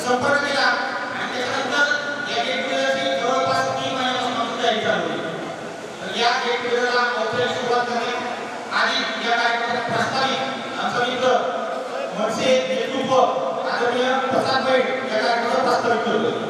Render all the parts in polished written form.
संपर्क केला आणि त्याच्यानंतर या गेट टुगेदरची जवळपास 3 महिन्यापासून तयारी चालू होती. तर या गेट टुगेदरला औपचारिक सुरुवात करण्यात आधी या कार्यक्रमाचा प्रस्तावित आमचा मित्र मनसे नेतृत्व आदरणीय प्रसाद बैठ या कार्यक्रमाचा प्रस्तावित करतो.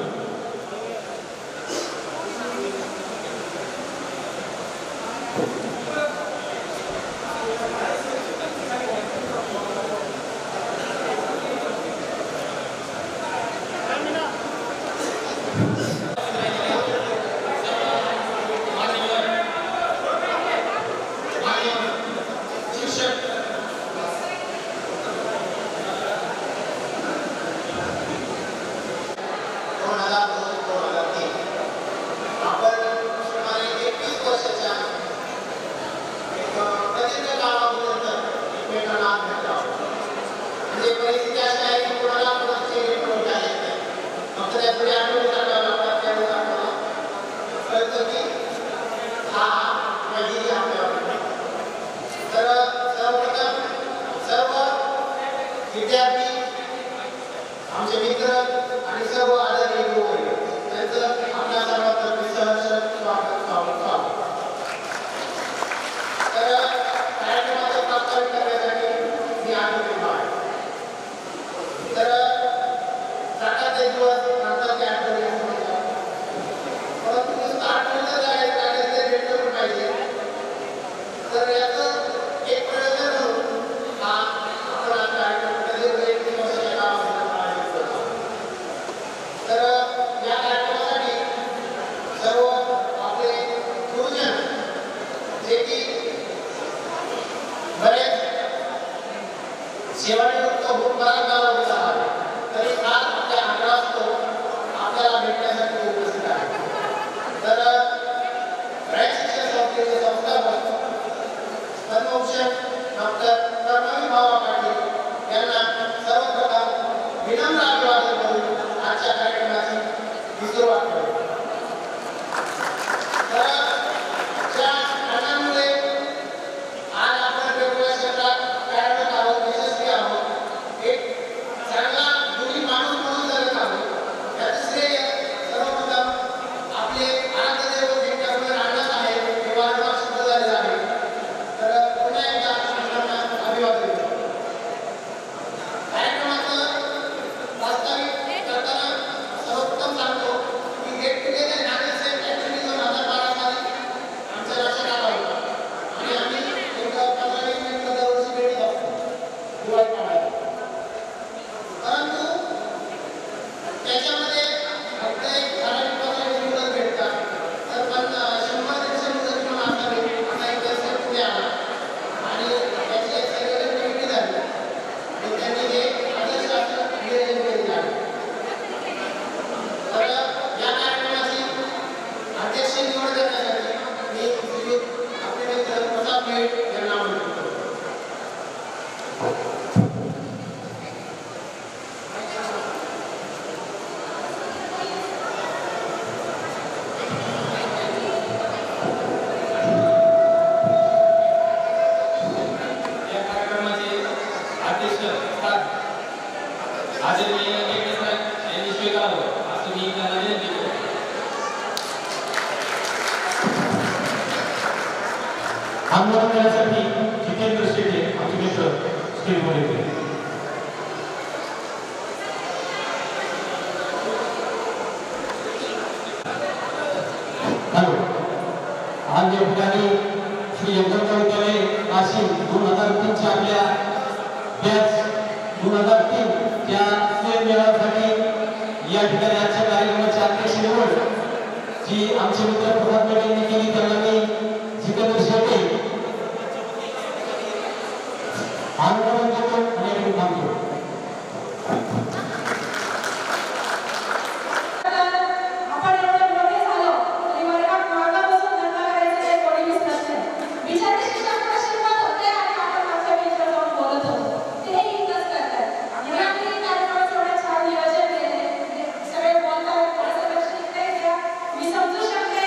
मी समजू शकते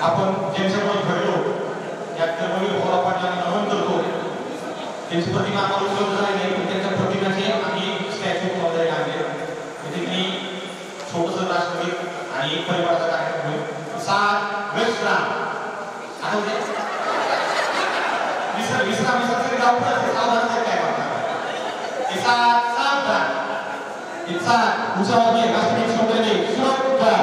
आपण ज्यांच्यामुळे घडलो त्या कर्मवीर भाऊराव पाटलांना नमन करतो. त्यांची प्रतिमा आम्हाला उपलब्ध झाली नाही पण त्यांच्या प्रतिमेचे आम्ही स्टॅच्यू बनवले आहे. म्हणजे मी छोटंसं राष्ट्रगीत आणि एक परिवाराचा कार्यक्रम होईल. सात विश्राम आठवते विश्राम सगळे गावचं सावधान काय म्हणतात सात सावधान सात उंचावर राष्ट्रगीत सौंदर्य सुरक्षा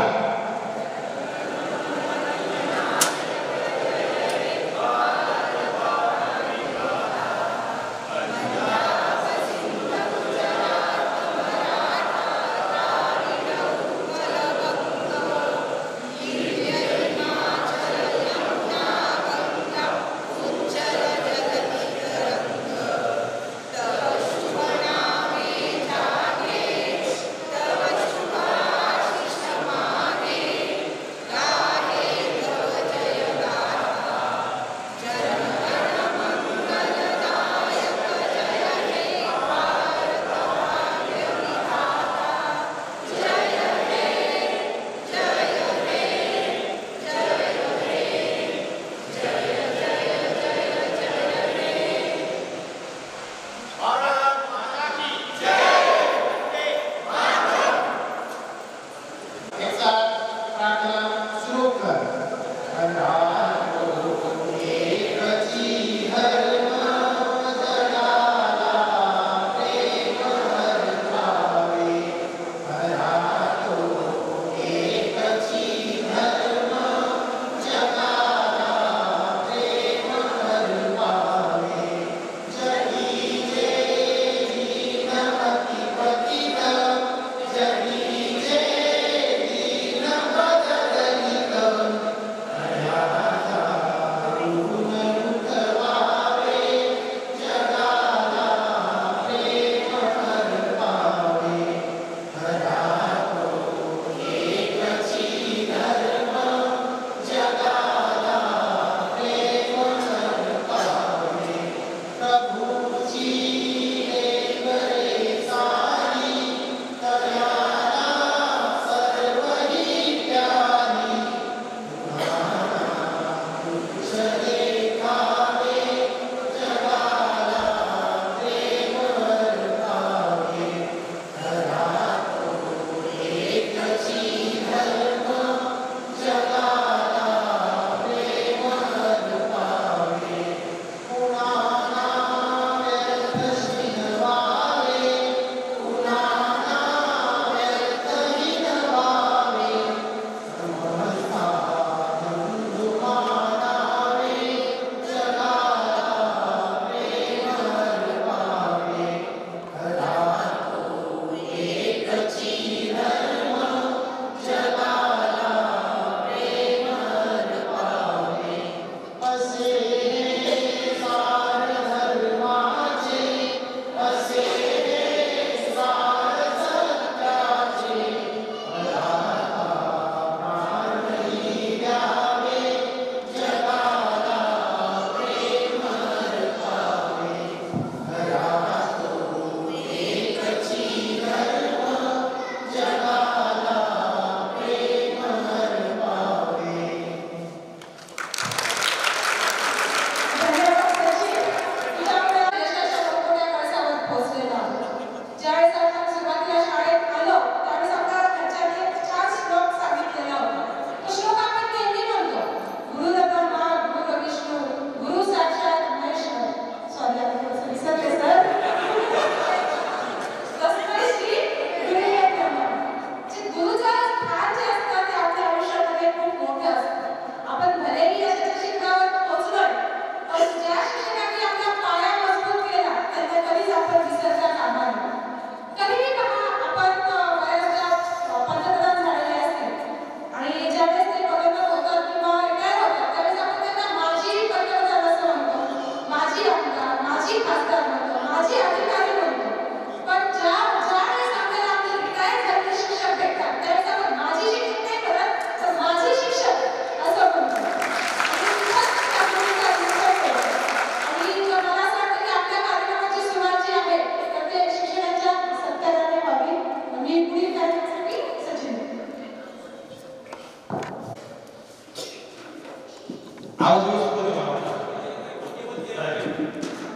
आवाज व्यवस्थित होतो मला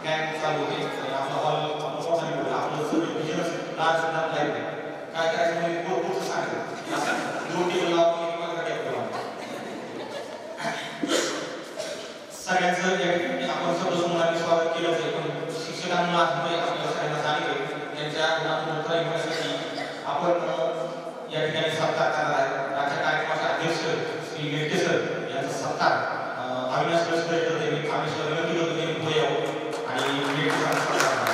काय चालू होते आपला हॉल मोठा निवडला आपलं सगळं बिझनेस लार्ज लाईफ काय करायचं म्हणजे पुढचं सांगायचं दोन टेबल लावून सगळ्यांचं आपण सर्व मुलांनी स्वागत केलं आहे पण शिक्षकांना आपल्याला सगळ्यांना सांगितले त्यांच्या गुणातून उत्तर येण्यासाठी आपण या ठिकाणी सत्कार करणार आहे आजच्या कार्यक्रमाचे अध्यक्ष श्री मेटे सर यांचा सत्कार अविनाश लष्कर येतात त्यांनी आम्ही विनंती करतो त्यांनी पुढे यावं आणि मेटे सरांचा सत्कार करा.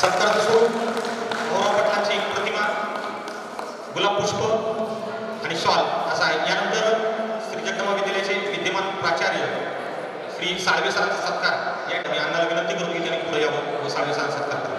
सत्काराचं स्वरूप गौरव पाटलांची एक प्रतिमा गुलाब पुष्प आणि शॉल असा आहे. यानंतर श्री जगदंबा विद्यालयाचे विद्यमान प्राचार्य श्री साळवे सरांचा सत्कार या ठिकाणी अण्णाला विनंती करतो की त्यांनी पुढे यावं व साळवे सरांचा सत्कार करावा.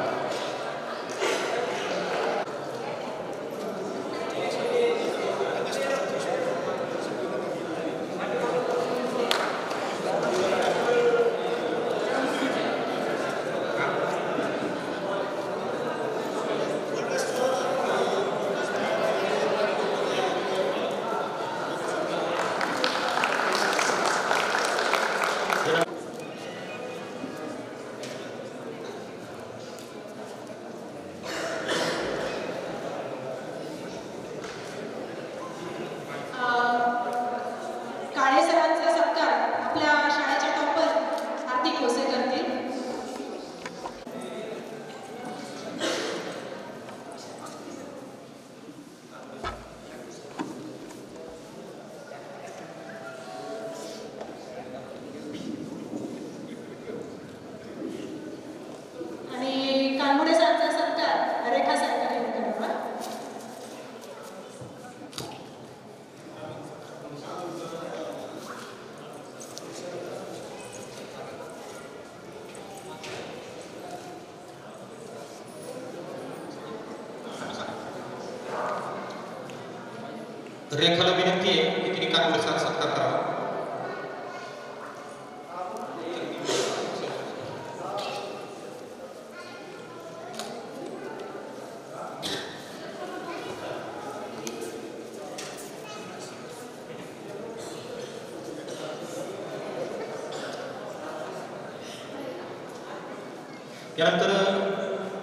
रेखाला विनंती आहे की तिने कानगुडे सरांचा सत्कार करावा. यानंतर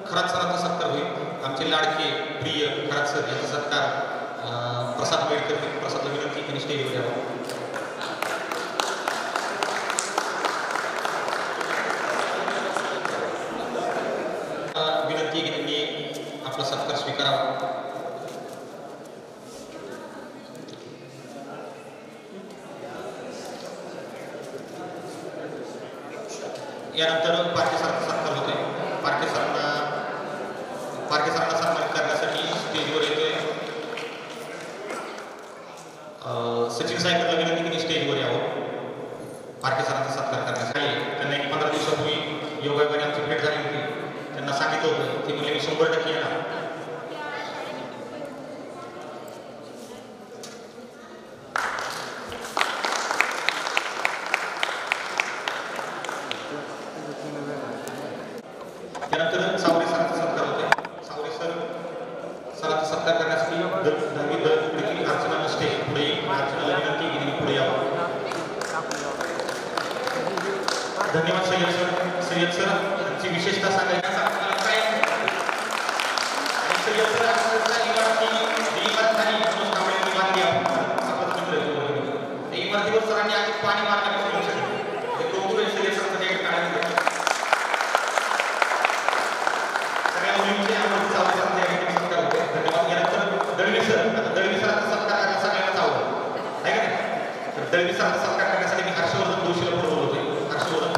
खरात सरांचा सत्कार होईल. आमचे लाडके प्रिय खरात सर यांचा सत्कार प्रसाद वेळकर प्रसादला विनंती त्यांनी स्टेजवर यावं. विनंती की त्यांनी आपला सत्कार स्वीकारावा. यानंतर पारखे सरांचा सत्कार होतोय. पारखे सरांना सन्मानित करण्यासाठी स्टेजवर येतोय सचिन सायकरला विनंती की स्टेजवर यावं. पारखे सरांचा सत्कार करण्यासाठी त्यांना एक 15 दिवसापूर्वी योगायोगाने आमची भेट झाली होती. त्यांना सांगितलं होतं ते म्हणजे मी 100% येणार. त्यानंतर सावरे सरांचा सत्कार होतोय. सावरे सरांचा सत्कार करण्यासाठी दहावी देखील अर्चना नसते पुढे अर्चनाला विनंती की पुढे यावं. धन्यवाद सय्यद सर यांची विशेषता सांगायची इमारतीवर सरांनी आधी पाणी मारण्याची सगळ्या मुलींचे धन्यवाद. यानंतर दळवी सरांचा सत्कार करण्यास सगळ्यांनाच आवडत आहे का नाही. तर दळवी सरांचा सत्कार करण्यासाठी मी हर्षवर्धन जोशीला पुढे बोलवते. हर्षवर्धन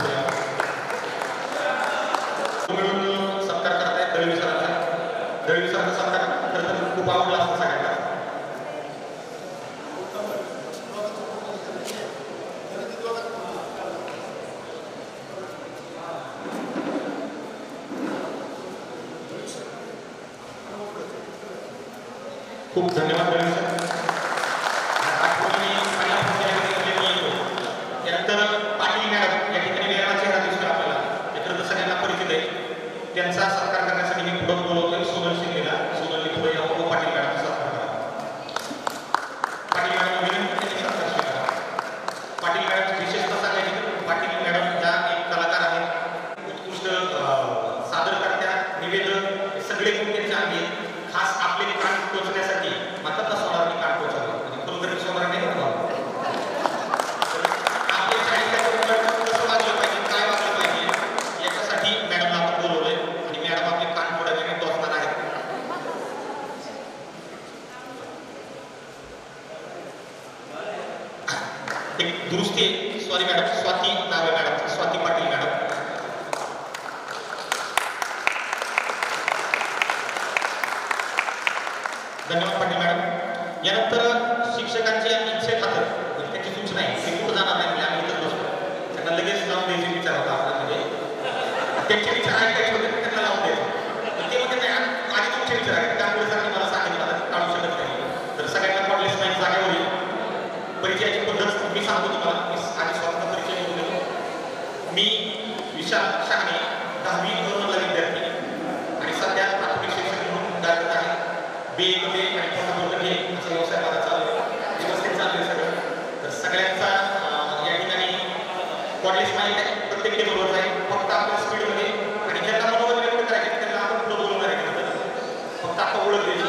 पुढे मिळून सत्कार करत आहेत दळवी सरांचा सत्कार करताना खूप आवडला असतं सगळ्यांना. खूप धन्यवाद रवी सर. त्यानंतर पाटील मॅडम या ठिकाणी वेगळा चेहरा दिसतो आपल्याला, त्यानंतर सगळ्यांना परिचित आहे. त्यांचा सत्कार करण्यासाठी मी पुढे बोलवतोय सोनल शिंदेला. सोनलनी पुढे यावं, पाटील मॅडमचा सत्कार करा. पाटील मॅडम विनंती सत्कार स्वीकारा. पाटील मॅडम विशेषतः सांगायची तर पाटील मॅडम या एक कलाकार आहेत, उत्कृष्ट सादरकर्त्या, निवेदक, सगळे गुण त्यांचे आहेत. खास आपले कान टोचण्यासाठी मात्र सोनारांनी कान टोचवलं आणि खरोखर सोनार नाही म्हणतो. आपल्या शाळेच्या कसं वागलं पाहिजे, काय वागलं पाहिजे याच्यासाठी मॅडमला आपण बोलवलंय आणि मॅडम आपले कान थोड्या वेळाने टोचणार आहेत. एक दुरुस्ती, सॉरी मॅडम, स्वाती नाव आहे मॅडम, स्वाती पाटील मॅडम. धन्यवाद पाटील मॅडम. यानंतर शिक्षकांची इच्छेखातर त्यांची सूचना आहे, ते कुठं जाणार नाही, आम्ही इथंच बसतो. त्यांना लगेच लावून द्यायचे विचार होता आपल्यामध्ये, त्यांचे विचार ऐकायचे होते, त्यांना लावून द्यायचे. ते म्हणजे नाही, आधी तुमचे विचार आहेत, त्यामुळे सर मला सांगितलं मला काढू शकत नाही. तर सगळ्यांना कॉलेज माहिती जागेवर येईल. परिचयाची पद्धत मी सांगतो तुम्हाला, मी आधी स्वतःचा परिचय करून देतो. मी विशाल शहाणे, 10वी मधला विद्यार्थी आणि सध्या प्राथमिक शिक्षक म्हणून कार्यरत आहे. BA आणि पुन्हा असा व्यवसाय माझा चालू आहे, व्यवस्थित चालू आहे सगळं. तर सगळ्यांचा या ठिकाणी कॉलेज माहिती आहे, प्रत्येक टेबलवर आहे. फक्त आपल्या स्पीडमध्ये आणि ज्यांना मनोरंजन व्यक्त करायचे त्यांना आपण पुढे बोलवणार आहे. फक्त आता ओळख द्यायची.